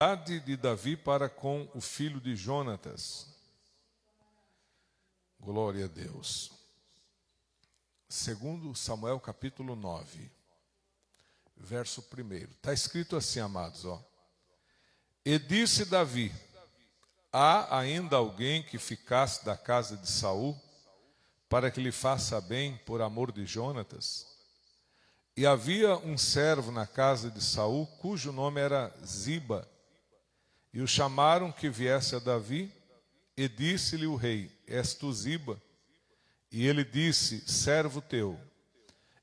De Davi para com o filho de Jonatas. Glória a Deus. Segundo Samuel capítulo 9, verso 1. Está escrito assim, amados, ó. E disse Davi: há ainda alguém que ficasse da casa de Saul, para que lhe faça bem por amor de Jonatas? E havia um servo na casa de Saul, cujo nome era Ziba. E o chamaram que viesse a Davi, e disse-lhe o rei: és tu Ziba? E ele disse: servo teu.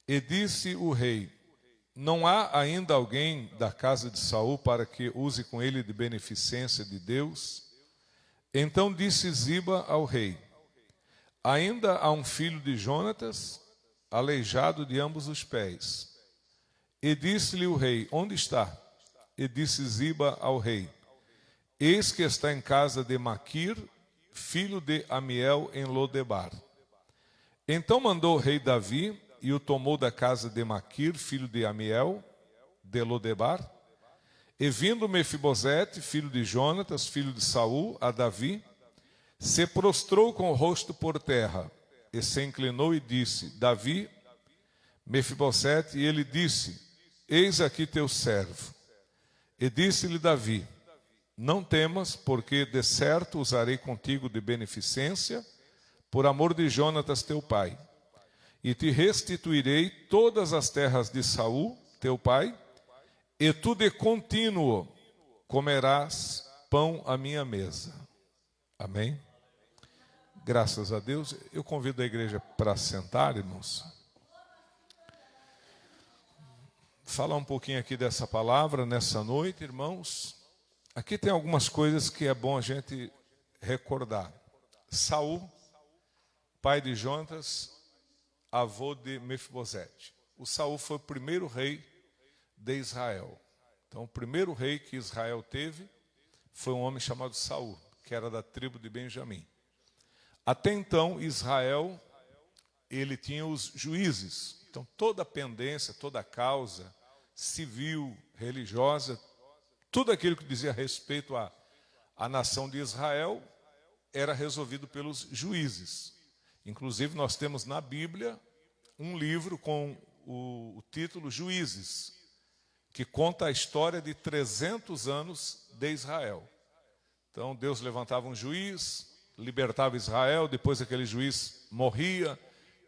E disse o rei: não há ainda alguém da casa de Saul para que use com ele de beneficência de Deus? Então disse Ziba ao rei: ainda há um filho de Jonatas, aleijado de ambos os pés. E disse-lhe o rei: onde está? E disse Ziba ao rei: eis que está em casa de Maquir, filho de Amiel, em Lodebar. Então mandou o rei Davi, e o tomou da casa de Maquir, filho de Amiel, de Lodebar. E vindo Mefibosete, filho de Jonatas, filho de Saul, a Davi, se prostrou com o rosto por terra, e se inclinou e disse: Davi, Mefibosete, e ele disse: eis aqui teu servo. E disse-lhe Davi: não temas, porque de certo usarei contigo de beneficência, por amor de Jonatas teu pai. E te restituirei todas as terras de Saul, teu pai, e tu de contínuo comerás pão à minha mesa. Amém? Graças a Deus. Eu convido a igreja para sentar, irmãos. Falar um pouquinho aqui dessa palavra nessa noite, irmãos. Aqui tem algumas coisas que é bom a gente recordar. Saul, pai de Jonatas, avô de Mefibosete. O Saul foi o primeiro rei de Israel. Então, o primeiro rei que Israel teve foi um homem chamado Saul, que era da tribo de Benjamim. Até então, Israel, ele tinha os juízes. Então, toda a pendência, toda a causa civil, religiosa, tudo aquilo que dizia respeito à nação de Israel era resolvido pelos juízes. Inclusive, nós temos na Bíblia um livro com o título Juízes, que conta a história de 300 anos de Israel. Então, Deus levantava um juiz, libertava Israel, depois aquele juiz morria,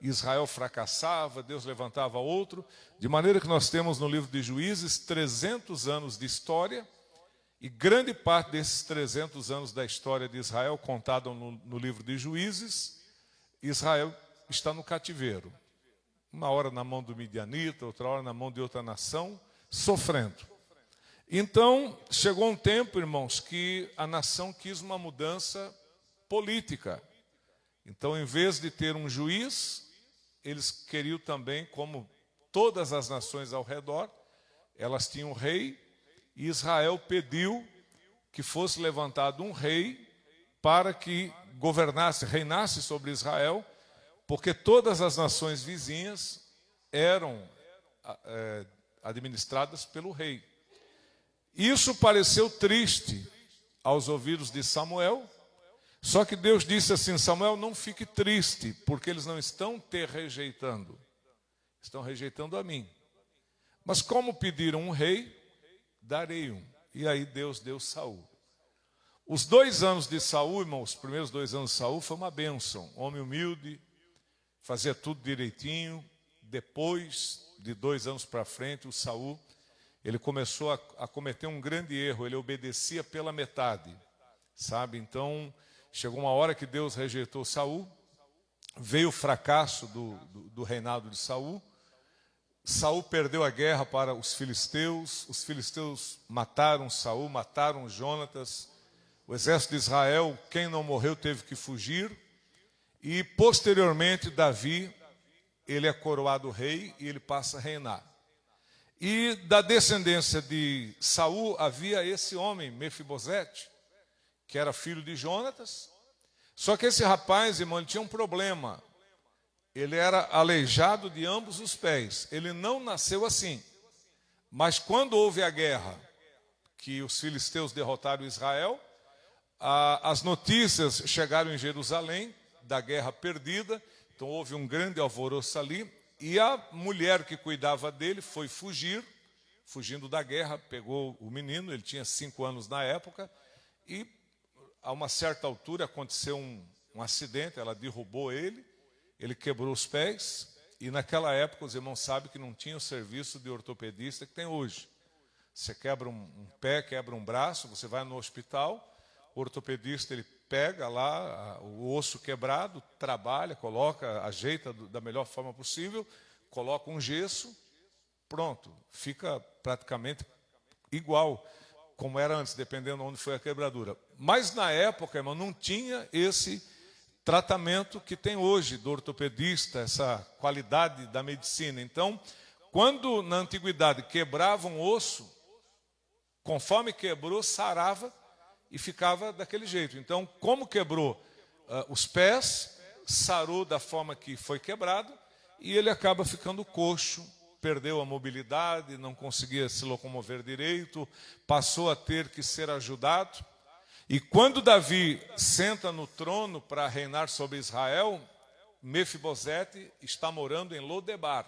Israel fracassava, Deus levantava outro, de maneira que nós temos no livro de Juízes 300 anos de história. E grande parte desses 300 anos da história de Israel, contado no livro de Juízes, Israel está no cativeiro. Uma hora na mão do midianita, outra hora na mão de outra nação, sofrendo. Então, chegou um tempo, irmãos, que a nação quis uma mudança política. Então, em vez de ter um juiz, eles queriam também, como todas as nações ao redor, elas tinham um rei. E Israel pediu que fosse levantado um rei para que governasse, reinasse sobre Israel, porque todas as nações vizinhas eram administradas pelo rei. Isso pareceu triste aos ouvidos de Samuel, só que Deus disse assim: Samuel, não fique triste, porque eles não estão te rejeitando, estão rejeitando a mim. Mas como pediram um rei, darei um. E aí Deus deu Saul. Os 2 anos de Saul, irmãos, os primeiros 2 anos de Saul foi uma bênção. Homem humilde, fazia tudo direitinho. Depois de 2 anos para frente, o Saul, ele começou a cometer um grande erro. Ele obedecia pela metade, sabe? Então, chegou uma hora que Deus rejeitou Saul. Veio o fracasso do reinado de Saul. Saul perdeu a guerra para os filisteus mataram Saul, mataram Jonatas, o exército de Israel, quem não morreu teve que fugir, e posteriormente Davi, ele é coroado rei e ele passa a reinar. E da descendência de Saul havia esse homem, Mefibosete, que era filho de Jonatas, só que esse rapaz, irmão, ele tinha um problema. Ele era aleijado de ambos os pés. Ele não nasceu assim. Mas quando houve a guerra, que os filisteus derrotaram Israel. As notícias chegaram em Jerusalém da guerra perdida, então houve um grande alvoroço ali, e a mulher que cuidava dele foi fugindo da guerra, pegou o menino, ele tinha 5 anos na época, e a uma certa altura aconteceu um acidente, ela derrubou ele quebrou os pés, e naquela época os irmãos sabem que não tinha o serviço de ortopedista que tem hoje. Você quebra um pé, quebra um braço, você vai no hospital, o ortopedista ele pega lá o osso quebrado, trabalha, coloca, ajeita da melhor forma possível, coloca um gesso, pronto, fica praticamente igual como era antes, dependendo de onde foi a quebradura. Mas na época, irmão, não tinha esse tratamento que tem hoje do ortopedista, essa qualidade da medicina. Então, quando na antiguidade quebrava um osso, conforme quebrou, sarava e ficava daquele jeito. Então, como quebrou os pés, sarou da forma que foi quebrado, e ele acaba ficando coxo, perdeu a mobilidade, não conseguia se locomover direito, passou a ter que ser ajudado. E quando Davi senta no trono para reinar sobre Israel, Mefibosete está morando em Lodebar.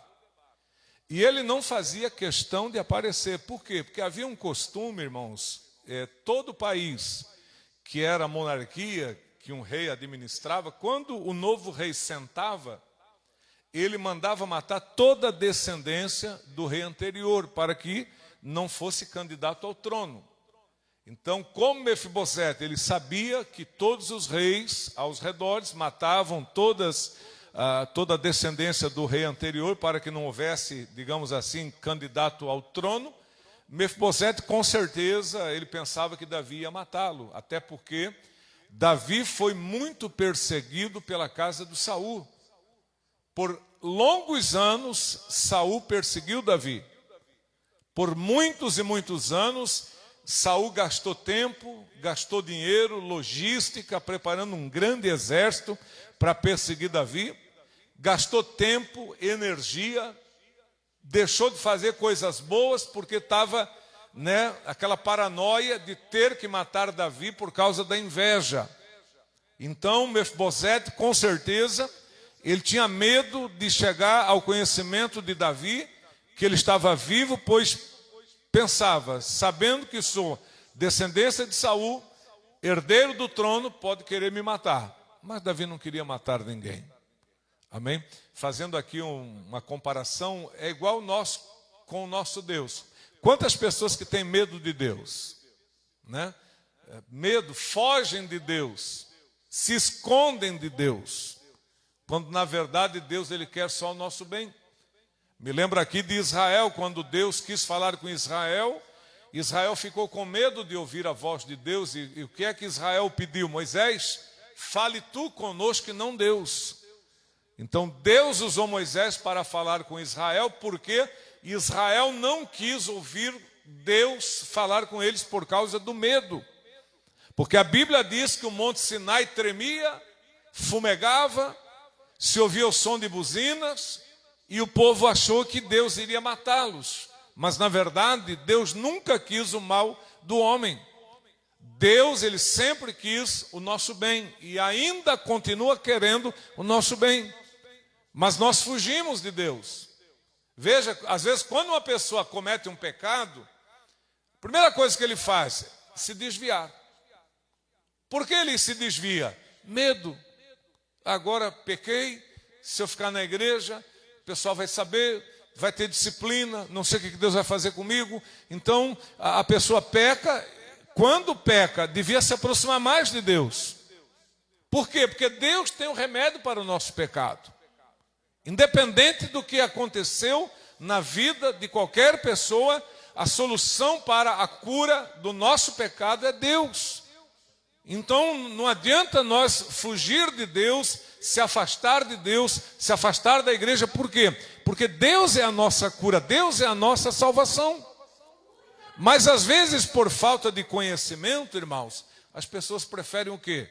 E ele não fazia questão de aparecer. Por quê? Porque havia um costume, irmãos, todo país que era monarquia, que um rei administrava, quando o novo rei sentava, ele mandava matar toda a descendência do rei anterior, para que não fosse candidato ao trono. Então, como Mefibosete, ele sabia que todos os reis aos redores matavam toda a descendência do rei anterior, para que não houvesse, digamos assim, candidato ao trono. Mefibosete, com certeza, ele pensava que Davi ia matá-lo, até porque Davi foi muito perseguido pela casa de Saul. Por longos anos, Saul perseguiu Davi. Por muitos e muitos anos, Saul gastou tempo, gastou dinheiro, logística, preparando um grande exército para perseguir Davi. Gastou tempo, energia, deixou de fazer coisas boas porque estava, aquela paranoia de ter que matar Davi por causa da inveja. Então, Mefibosete, com certeza, ele tinha medo de chegar ao conhecimento de Davi, que ele estava vivo, pois pensava, sabendo que sou descendência de Saul, herdeiro do trono, pode querer me matar. Mas Davi não queria matar ninguém. Amém? Fazendo aqui uma comparação, é igual nós com o nosso Deus. Quantas pessoas que têm medo de Deus? Medo, fogem de Deus, se escondem de Deus, quando na verdade Deus ele quer só o nosso bem. Me lembro aqui de Israel, quando Deus quis falar com Israel, Israel ficou com medo de ouvir a voz de Deus, e o que é que Israel pediu? Moisés, fale tu conosco e não Deus. Então Deus usou Moisés para falar com Israel, porque Israel não quis ouvir Deus falar com eles por causa do medo. Porque a Bíblia diz que o monte Sinai tremia, fumegava, se ouvia o som de buzinas, e o povo achou que Deus iria matá-los. Mas na verdade, Deus nunca quis o mal do homem. Deus, ele sempre quis o nosso bem, e ainda continua querendo o nosso bem. Mas nós fugimos de Deus. Veja, às vezes quando uma pessoa comete um pecado, a primeira coisa que ele faz é se desviar. Por que ele se desvia? Medo. Agora pequei, se eu ficar na igreja, o pessoal vai saber, vai ter disciplina, não sei o que Deus vai fazer comigo. Então a pessoa peca. Quando peca, devia se aproximar mais de Deus. Por quê? Porque Deus tem o remédio para o nosso pecado. Independente do que aconteceu na vida de qualquer pessoa, a solução para a cura do nosso pecado é Deus. Então não adianta nós fugir de Deus, se afastar de Deus, se afastar da igreja. Por quê? Porque Deus é a nossa cura, Deus é a nossa salvação. Mas às vezes, por falta de conhecimento, irmãos, as pessoas preferem o quê?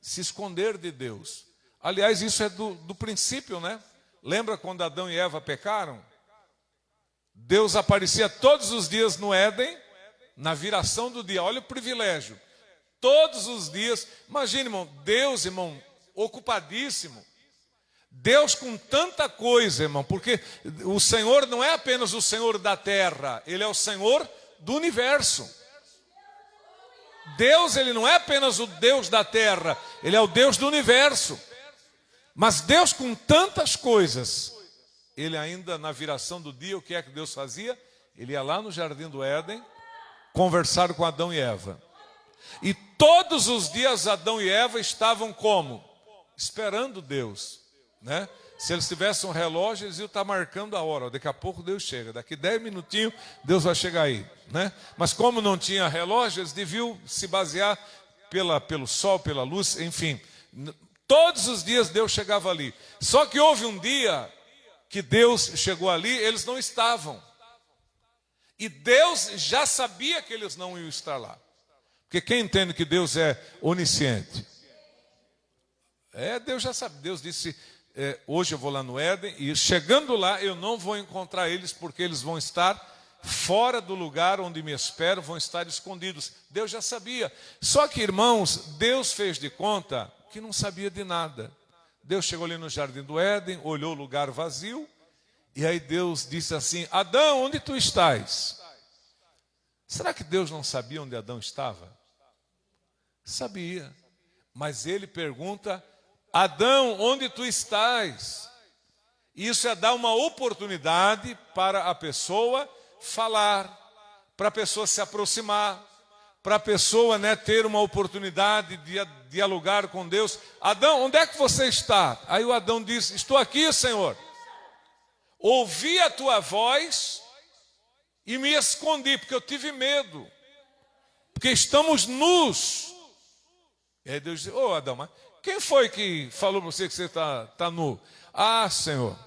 Se esconder de Deus. Aliás, isso é do princípio, né? Lembra quando Adão e Eva pecaram? Deus aparecia todos os dias no Éden na viração do dia. Olha o privilégio. Todos os dias, imagine, irmão, Deus, irmão, ocupadíssimo. Deus com tanta coisa, irmão, porque o Senhor não é apenas o Senhor da terra, Ele é o Senhor do universo. Deus, Ele não é apenas o Deus da terra, Ele é o Deus do universo. Mas Deus com tantas coisas, Ele ainda na viração do dia, o que é que Deus fazia? Ele ia lá no jardim do Éden, conversar com Adão e Eva. E todos os dias Adão e Eva estavam como? Esperando Deus, né? Se eles tivessem um relógio, eles iam estar marcando a hora. Daqui a pouco Deus chega, daqui 10 minutinhos Deus vai chegar aí, né? Mas como não tinha relógio, eles deviam se basear pelo sol, pela luz, enfim. Todos os dias Deus chegava ali. Só que houve um dia que Deus chegou ali, eles não estavam. E Deus já sabia que eles não iam estar lá. Porque quem entende que Deus é onisciente? Deus já sabe. Deus disse, hoje eu vou lá no Éden, e chegando lá eu não vou encontrar eles, porque eles vão estar fora do lugar onde me espero, vão estar escondidos. Deus já sabia. Só que, irmãos, Deus fez de conta que não sabia de nada. Deus chegou ali no jardim do Éden, olhou o lugar vazio, e aí Deus disse assim, Adão, onde tu estás? Será que Deus não sabia onde Adão estava? Sabia, mas ele pergunta, Adão, onde tu estás? Isso é dar uma oportunidade para a pessoa falar, para a pessoa se aproximar, para a pessoa, né, ter uma oportunidade de dialogar com Deus. Adão, onde é que você está? Aí o Adão diz, estou aqui, Senhor. Ouvi a tua voz e me escondi, porque eu tive medo, porque estamos nus. E aí Deus diz, Adão, mas quem foi que falou para você que você está nu? Ah, Senhor,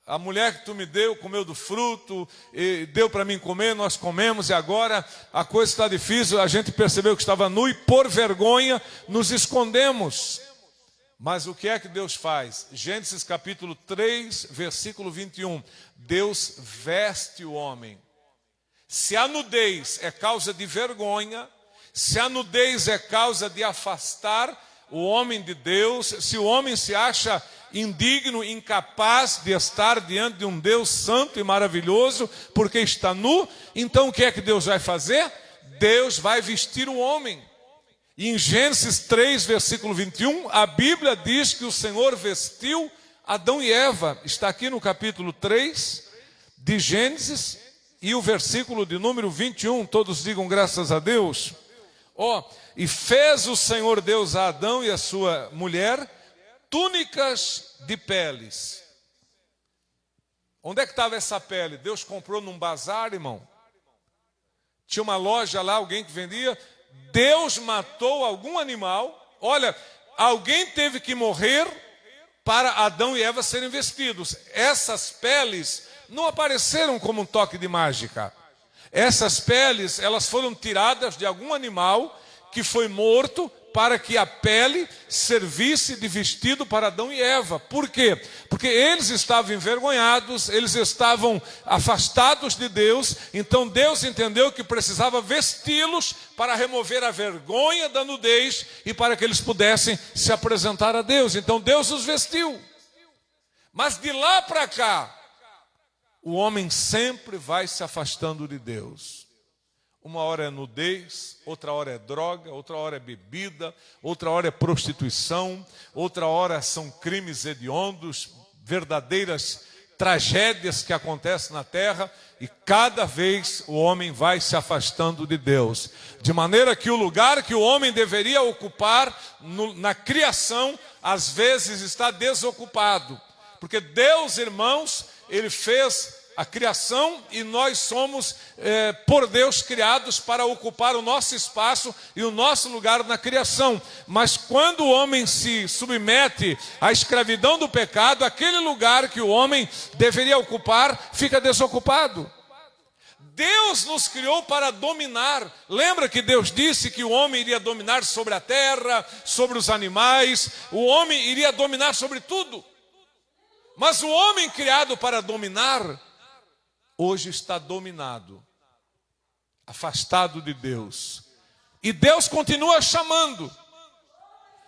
a mulher que tu me deu, comeu do fruto, e deu para mim comer, nós comemos, e agora a coisa está difícil, a gente percebeu que estava nu e por vergonha nos escondemos. Mas o que é que Deus faz? Gênesis capítulo 3, versículo 21. Deus veste o homem. Se a nudez é causa de vergonha, se a nudez é causa de afastar o homem de Deus, se o homem se acha indigno, incapaz de estar diante de um Deus santo e maravilhoso, porque está nu, então o que é que Deus vai fazer? Deus vai vestir o homem. E em Gênesis 3, versículo 21, a Bíblia diz que o Senhor vestiu Adão e Eva. Está aqui no capítulo 3 de Gênesis, e o versículo de número 21, todos digam graças a Deus. E fez o Senhor Deus a Adão e a sua mulher túnicas de peles. Onde é que estava essa pele? Deus comprou num bazar, irmão. Tinha uma loja lá, alguém que vendia. Deus matou algum animal. Olha, alguém teve que morrer para Adão e Eva serem vestidos. Essas peles não apareceram como um toque de mágica. Essas peles, elas foram tiradas de algum animal que foi morto para que a pele servisse de vestido para Adão e Eva. Por quê? Porque eles estavam envergonhados, eles estavam afastados de Deus, então Deus entendeu que precisava vesti-los para remover a vergonha da nudez e para que eles pudessem se apresentar a Deus. Então Deus os vestiu. Mas de lá para cá, o homem sempre vai se afastando de Deus. Uma hora é nudez, outra hora é droga, outra hora é bebida, outra hora é prostituição, outra hora são crimes hediondos, verdadeiras tragédias que acontecem na terra, e cada vez o homem vai se afastando de Deus. De maneira que o lugar que o homem deveria ocupar na criação, às vezes está desocupado. Porque Deus, irmãos, Ele fez a criação e nós somos, por Deus, criados para ocupar o nosso espaço e o nosso lugar na criação. Mas quando o homem se submete à escravidão do pecado, aquele lugar que o homem deveria ocupar fica desocupado. Deus nos criou para dominar. Lembra que Deus disse que o homem iria dominar sobre a terra, sobre os animais, o homem iria dominar sobre tudo. Mas o homem criado para dominar, hoje está dominado. afastado de Deus. E Deus continua chamando.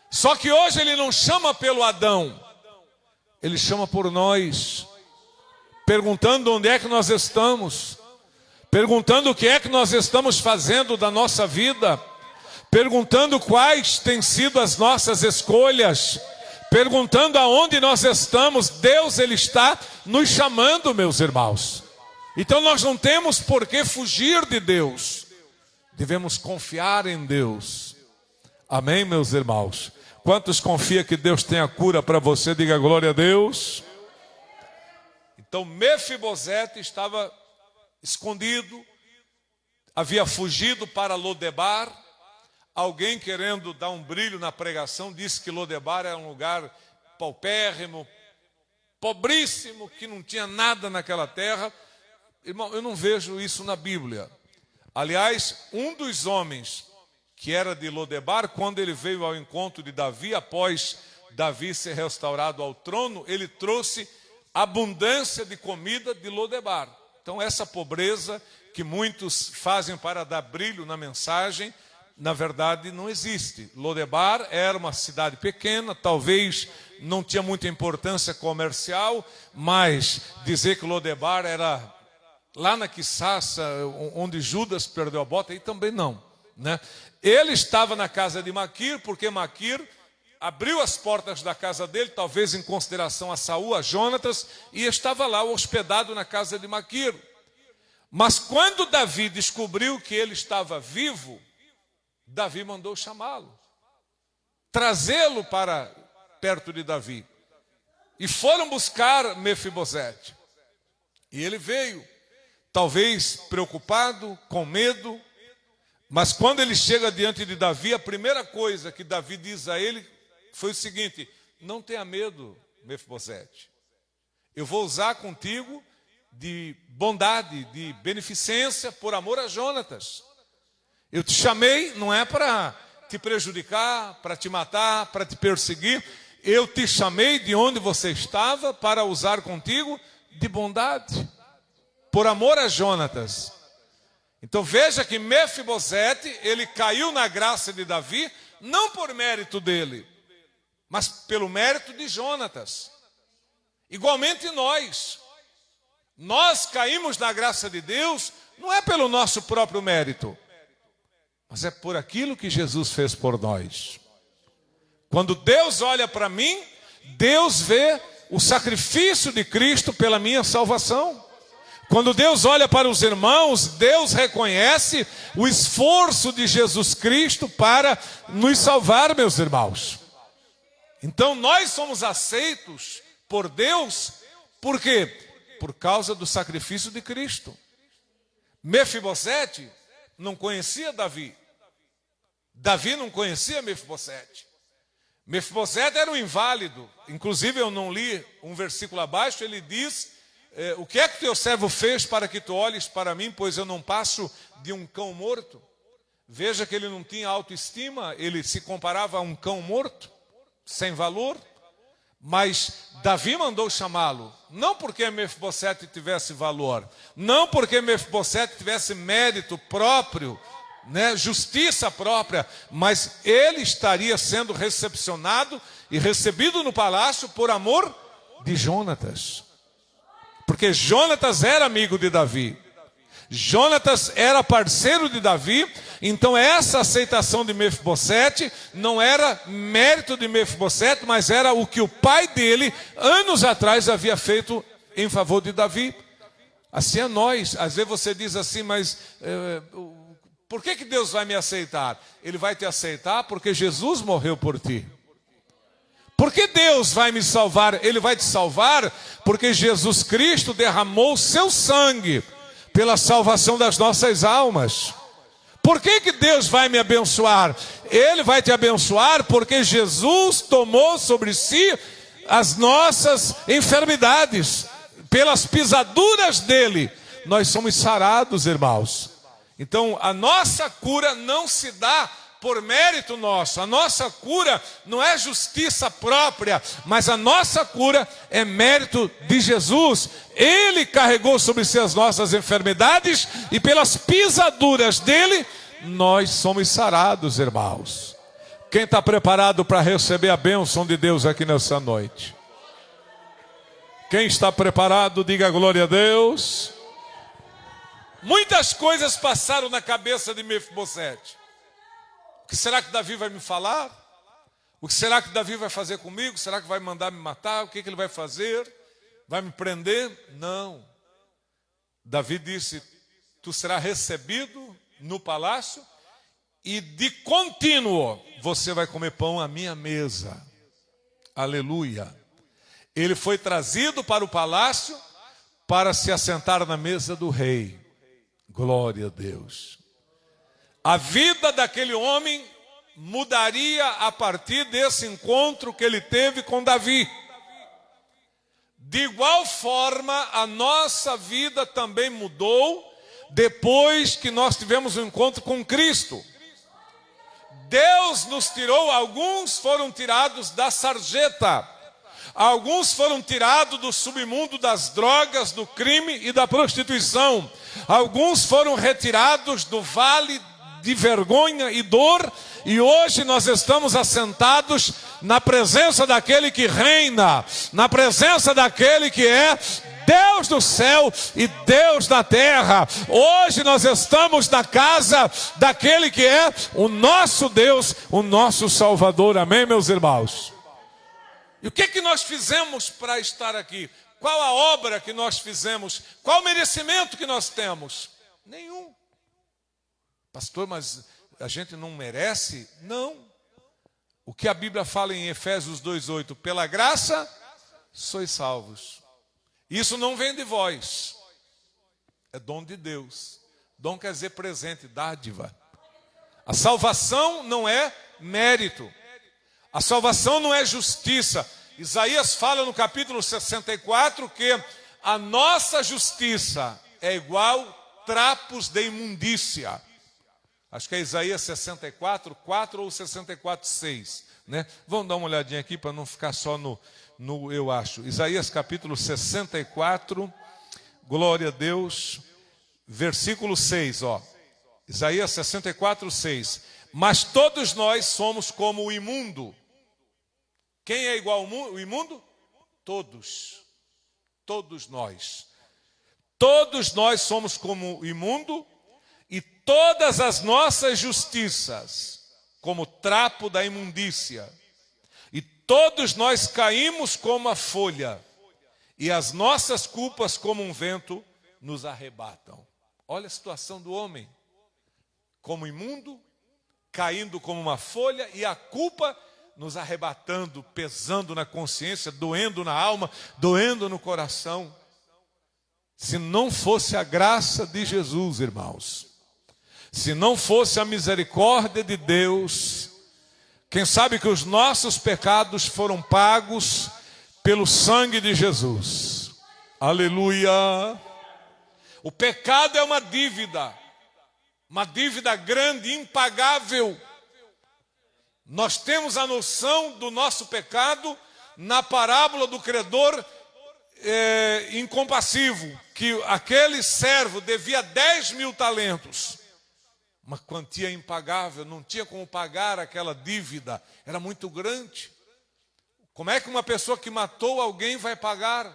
Só que hoje Ele não chama pelo Adão. Ele chama por nós. Perguntando onde é que nós estamos. Perguntando o que é que nós estamos fazendo da nossa vida. Perguntando quais têm sido as nossas escolhas. Perguntando aonde nós estamos. Deus, Ele está nos chamando, meus irmãos. Então nós não temos por que fugir de Deus. Devemos confiar em Deus. Amém, meus irmãos? Quantos confiam que Deus tem a cura para você? Diga glória a Deus. Então Mefibosete estava escondido. Havia fugido para Lodebar. Alguém querendo dar um brilho na pregação disse que Lodebar era um lugar paupérrimo, pobríssimo, que não tinha nada naquela terra. Irmão, eu não vejo isso na Bíblia. Aliás, um dos homens que era de Lodebar, quando ele veio ao encontro de Davi, após Davi ser restaurado ao trono, ele trouxe abundância de comida de Lodebar. Então essa pobreza que muitos fazem para dar brilho na mensagem, na verdade não existe. Lodebar era uma cidade pequena, talvez não tinha muita importância comercial, mas dizer que Lodebar era lá na Quiçaça, onde Judas perdeu a bota, aí também não, né? Ele estava na casa de Maquir, porque Maquir abriu as portas da casa dele, talvez em consideração a Saul, a Jonatas, e estava lá hospedado na casa de Maquir. Mas quando Davi descobriu que ele estava vivo, Davi mandou chamá-lo, trazê-lo para perto de Davi. E foram buscar Mefibosete. E ele veio, talvez preocupado, com medo, mas quando ele chega diante de Davi, a primeira coisa que Davi diz a ele foi o seguinte: não tenha medo, Mefibosete. Eu vou usar contigo de bondade, de beneficência, por amor a Jonatas. Eu te chamei, não é para te prejudicar, para te matar, para te perseguir. Eu te chamei de onde você estava para usar contigo de bondade, por amor a Jonatas. Então veja que Mefibosete, ele caiu na graça de Davi, não por mérito dele, mas pelo mérito de Jonatas. Igualmente nós caímos na graça de Deus, não é pelo nosso próprio mérito, mas é por aquilo que Jesus fez por nós. Quando Deus olha para mim, Deus vê o sacrifício de Cristo pela minha salvação. Quando Deus olha para os irmãos, Deus reconhece o esforço de Jesus Cristo para nos salvar, meus irmãos. Então nós somos aceitos por Deus, por quê? Por causa do sacrifício de Cristo. Mefibosete não conhecia Davi. Davi não conhecia Mefibosete. Mefibosete era um inválido. Inclusive eu não li um versículo abaixo, ele diz: o que é que teu servo fez para que tu olhes para mim, pois eu não passo de um cão morto? Veja que ele não tinha autoestima, ele se comparava a um cão morto, sem valor. Mas Davi mandou chamá-lo, não porque Mefibosete tivesse valor, não porque Mefibosete tivesse mérito próprio, né, justiça própria, mas ele estaria sendo recepcionado e recebido no palácio por amor de Jonatas. Porque Jonatas era amigo de Davi. Jonatas era parceiro de Davi. Então essa aceitação de Mefibosete não era mérito de Mefibosete, mas era o que o pai dele, anos atrás, havia feito em favor de Davi. Assim é nós. Às vezes você diz assim, mas por que Deus vai me aceitar? Ele vai te aceitar porque Jesus morreu por ti. Por que Deus vai me salvar? Ele vai te salvar porque Jesus Cristo derramou o seu sangue pela salvação das nossas almas. Por que Deus vai me abençoar? Ele vai te abençoar porque Jesus tomou sobre si as nossas enfermidades. Pelas pisaduras dele, nós somos sarados, irmãos. Então, a nossa cura não se dá por mérito nosso. A nossa cura não é justiça própria, mas a nossa cura é mérito de Jesus. Ele carregou sobre si as nossas enfermidades e pelas pisaduras dele nós somos sarados, irmãos. Quem está preparado para receber a bênção de Deus aqui nessa noite? Quem está preparado, diga glória a Deus. Muitas coisas passaram na cabeça de Mefibosete. O que será que Davi vai me falar? O que será que Davi vai fazer comigo? Será que vai mandar me matar? O que ele vai fazer? Vai me prender? Não. Davi disse: tu serás recebido no palácio e de contínuo você vai comer pão à minha mesa. Aleluia. Ele foi trazido para o palácio para se assentar na mesa do rei. Glória a Deus. A vida daquele homem mudaria a partir desse encontro que ele teve com Davi. De igual forma, a nossa vida também mudou depois que nós tivemos um encontro com Cristo. Deus nos tirou, alguns foram tirados da sarjeta, alguns foram tirados do submundo das drogas, do crime e da prostituição, alguns foram retirados do vale de vergonha e dor, e hoje nós estamos assentados na presença daquele que reina, na presença daquele que é Deus do céu e Deus da terra. Hoje nós estamos na casa daquele que é o nosso Deus, o nosso Salvador. Amém, meus irmãos? E o que nós fizemos para estar aqui? Qual a obra que nós fizemos? Qual o merecimento que nós temos? Nenhum. Pastor, mas a gente não merece? Não. O que a Bíblia fala em Efésios 2:8, pela graça sois salvos. Isso não vem de vós, é dom de Deus. Dom quer dizer presente, dádiva. A salvação não é mérito, a salvação não é justiça. Isaías fala no capítulo 64 que a nossa justiça é igual trapos de imundícia. Acho que é Isaías 64, 4 ou 64, 6. Né? Vamos dar uma olhadinha aqui para não ficar só no eu acho. Isaías capítulo 64, glória a Deus, versículo 6. Ó. Isaías 64, 6. Mas todos nós somos como o imundo. Quem é igual ao imundo? Todos. Todos nós. Todos nós somos como o imundo. E todas as nossas justiças, como trapo da imundícia. E todos nós caímos como a folha, e as nossas culpas como um vento nos arrebatam. Olha a situação do homem. Como imundo, caindo como uma folha, e a culpa nos arrebatando, pesando na consciência, doendo na alma, doendo no coração. Se não fosse a graça de Jesus, irmãos, se não fosse a misericórdia de Deus, quem sabe que os nossos pecados foram pagos pelo sangue de Jesus. Aleluia! O pecado é uma dívida grande, impagável. Nós temos a noção do nosso pecado na parábola do credor incompassivo, que aquele servo devia 10.000 talentos. Uma quantia impagável, não tinha como pagar aquela dívida, era muito grande. Como é que uma pessoa que matou alguém vai pagar?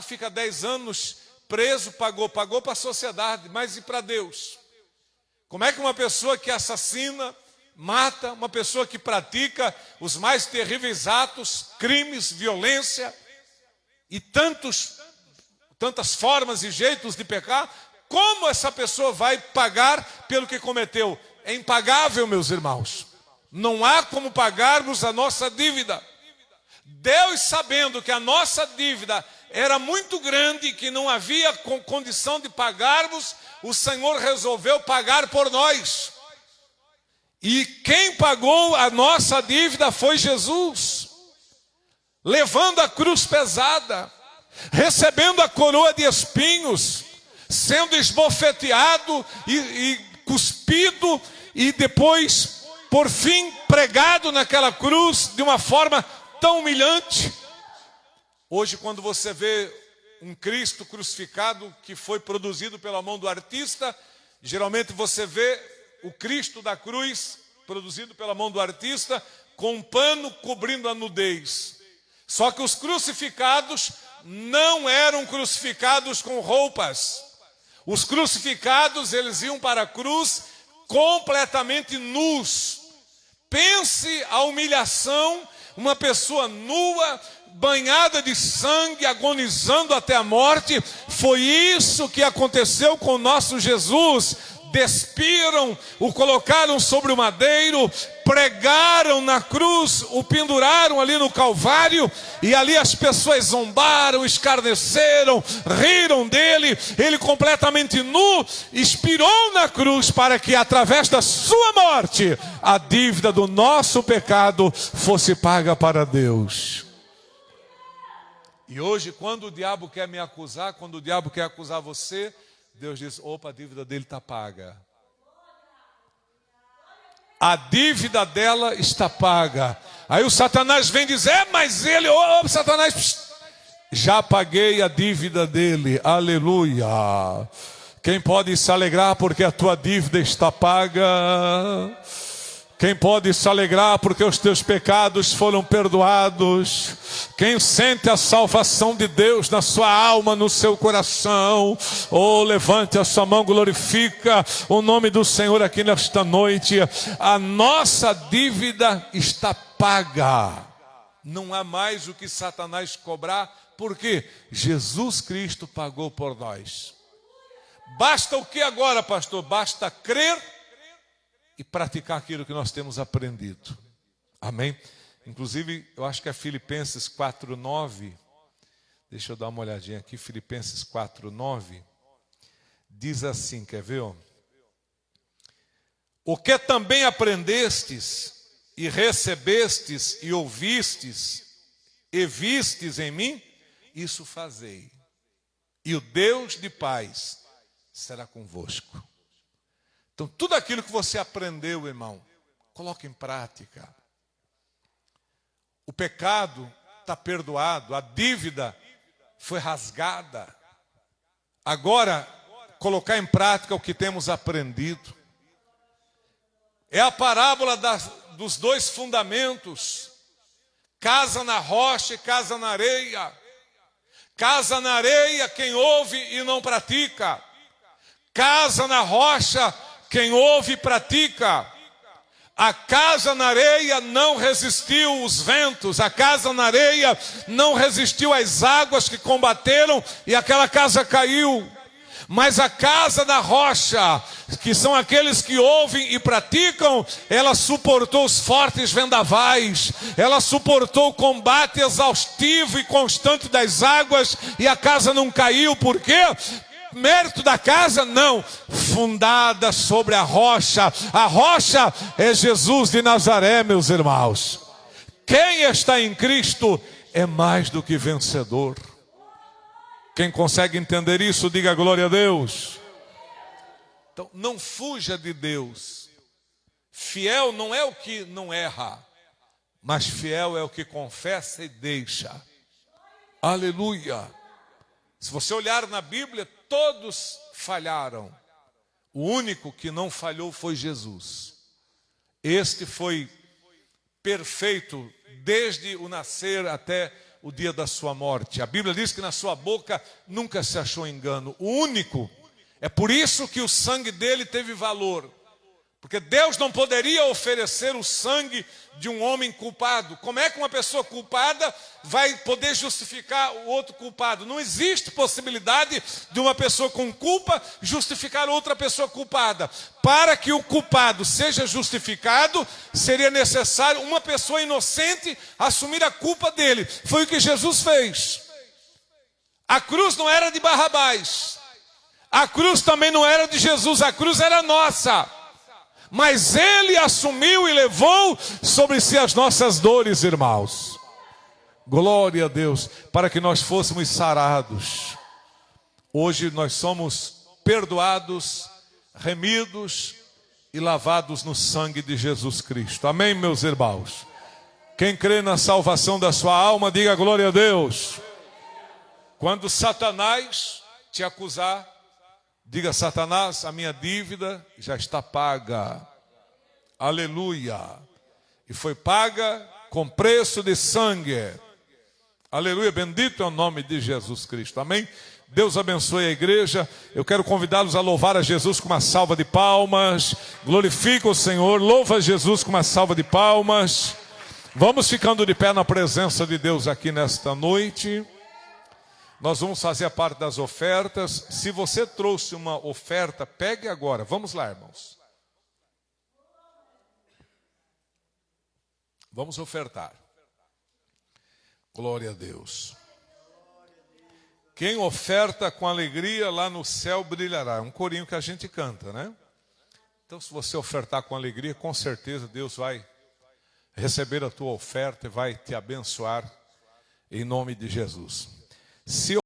Fica 10 anos preso, pagou para a sociedade, mas e para Deus? Como é que uma pessoa que assassina, mata, uma pessoa que pratica os mais terríveis atos, crimes, violência e tantas formas e jeitos de pecar, como essa pessoa vai pagar pelo que cometeu? É impagável, meus irmãos. Não há como pagarmos a nossa dívida. Deus, sabendo que a nossa dívida era muito grande e que não havia condição de pagarmos, o Senhor resolveu pagar por nós. E quem pagou a nossa dívida foi Jesus, levando a cruz pesada, recebendo a coroa de espinhos, sendo esbofeteado e cuspido e depois por fim pregado naquela cruz de uma forma tão humilhante. Hoje, quando você vê um Cristo crucificado que foi produzido pela mão do artista, geralmente você vê o Cristo da cruz produzido pela mão do artista com um pano cobrindo a nudez. Só que os crucificados não eram crucificados com roupas. Os crucificados, eles iam para a cruz completamente nus. Pense a humilhação, uma pessoa nua, banhada de sangue, agonizando até a morte. Foi isso que aconteceu com o nosso Jesus. Despiram, o colocaram sobre o madeiro, pregaram na cruz, o penduraram ali no Calvário, e ali as pessoas zombaram, escarneceram, riram dele. Ele completamente nu, expirou na cruz para que através da sua morte a dívida do nosso pecado fosse paga para Deus. E hoje, quando o diabo quer me acusar, quando o diabo quer acusar você, Deus diz: opa, a dívida dele está paga. A dívida dela está paga. Aí o Satanás vem dizer: mas ele, Satanás, já paguei a dívida dele. Aleluia. Quem pode se alegrar porque a tua dívida está paga? Quem pode se alegrar porque os teus pecados foram perdoados? Quem sente a salvação de Deus na sua alma, no seu coração? Oh, levante a sua mão, glorifica o nome do Senhor aqui nesta noite. A nossa dívida está paga. Não há mais o que Satanás cobrar, porque Jesus Cristo pagou por nós. Basta o que agora, pastor? Basta crer e praticar aquilo que nós temos aprendido. Amém? Inclusive, eu acho que é Filipenses 4:9. Deixa eu dar uma olhadinha aqui. Filipenses 4:9 diz assim, quer ver? O que também aprendestes e recebestes e ouvistes e vistes em mim, isso fazei, e o Deus de paz será convosco. Então, tudo aquilo que você aprendeu, irmão, coloque em prática. O pecado está perdoado, a dívida foi rasgada. Agora, colocar em prática o que temos aprendido. É a parábola dos dois fundamentos: casa na rocha e casa na areia. Casa na areia quem ouve e não pratica. Casa na rocha quem ouve e pratica. A casa na areia não resistiu os ventos, a casa na areia não resistiu às águas que combateram e aquela casa caiu. Mas a casa na rocha, que são aqueles que ouvem e praticam, ela suportou os fortes vendavais, ela suportou o combate exaustivo e constante das águas, e a casa não caiu. Por quê? Mérito da casa? Não. Fundada sobre a rocha. A rocha é Jesus de Nazaré, meus irmãos. Quem está em Cristo é mais do que vencedor. Quem consegue entender isso, diga glória a Deus. Então, não fuja de Deus. Fiel não é o que não erra, mas fiel é o que confessa e deixa. Aleluia. Se você olhar na Bíblia, todos falharam. O único que não falhou foi Jesus. Este foi perfeito desde o nascer até o dia da sua morte. A Bíblia diz que na sua boca nunca se achou engano. O único. É por isso que o sangue dele teve valor. Porque Deus não poderia oferecer o sangue de um homem culpado. Como é que uma pessoa culpada vai poder justificar o outro culpado? Não existe possibilidade de uma pessoa com culpa justificar outra pessoa culpada. Para que o culpado seja justificado, seria necessário uma pessoa inocente assumir a culpa dele. Foi o que Jesus fez. A cruz não era de Barrabás. A cruz também não era de Jesus. A cruz era nossa. Mas ele assumiu e levou sobre si as nossas dores, irmãos. Glória a Deus, para que nós fôssemos sarados. Hoje nós somos perdoados, remidos e lavados no sangue de Jesus Cristo. Amém, meus irmãos? Quem crê na salvação da sua alma, diga glória a Deus. Quando Satanás te acusar, diga: Satanás, a minha dívida já está paga. Aleluia. E foi paga com preço de sangue. Aleluia, bendito é o nome de Jesus Cristo. Amém? Deus abençoe a igreja. Eu quero convidá-los a louvar a Jesus com uma salva de palmas. Glorifica o Senhor, louva Jesus com uma salva de palmas. Vamos ficando de pé na presença de Deus aqui nesta noite. Nós vamos fazer a parte das ofertas. Se você trouxe uma oferta, pegue agora. Vamos lá, irmãos. Vamos ofertar. Glória a Deus. Quem oferta com alegria, lá no céu brilhará. É um corinho que a gente canta, né? Então, se você ofertar com alegria, com certeza Deus vai receber a tua oferta e vai te abençoar em nome de Jesus. Se